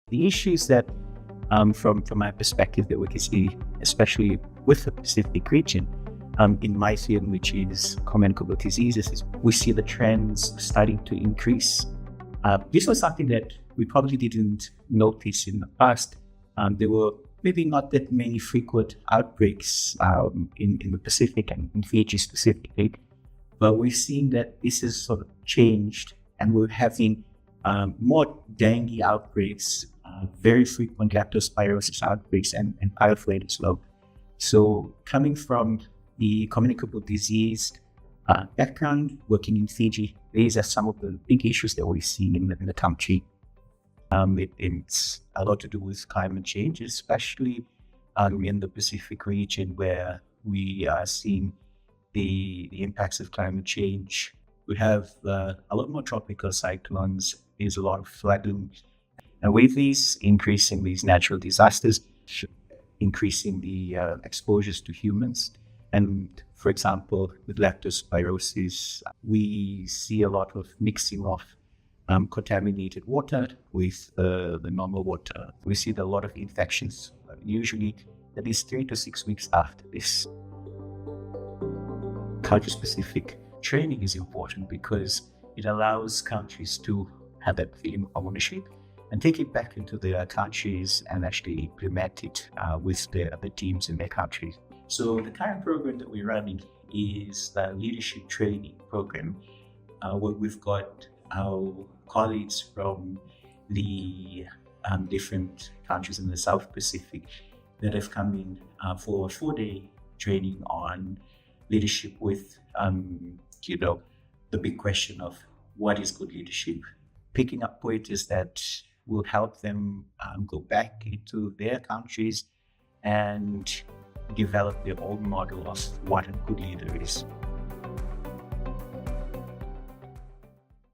The issues that, from my perspective, that we can see, especially with the Pacific region, in my field, which is communicable diseases, is we see the trends starting to increase. This was something that we probably didn't notice in the past. There were maybe not that many frequent outbreaks in the Pacific and in Fiji specifically, but we've seen that this has sort of changed, and we're having more dengue outbreaks, very frequent leptospirosis outbreaks, and typhoid as well. So coming from the communicable disease background, working in Fiji, these are some of the big issues that we're seeing in the country. It's a lot to do with climate change, especially in the Pacific region, where we are seeing the impacts of climate change. We have a lot more tropical cyclones. There's a lot of flooding. And with these increasing these natural disasters, increasing the exposures to humans. And for example, with leptospirosis, we see a lot of mixing of contaminated water with the normal water. We see a lot of infections, usually at least 3 to 6 weeks after this. Country-specific training is important because it allows countries to have that feeling of ownership and take it back into their countries and actually implement it with the teams in their countries. So the current program that we're running is the leadership training program, where we've got our colleagues from the different countries in the South Pacific that have come in for a 4-day training on leadership with, the big question of what is good leadership. Picking up pointers that will help them go back into their countries and develop their own model of what a good leader is.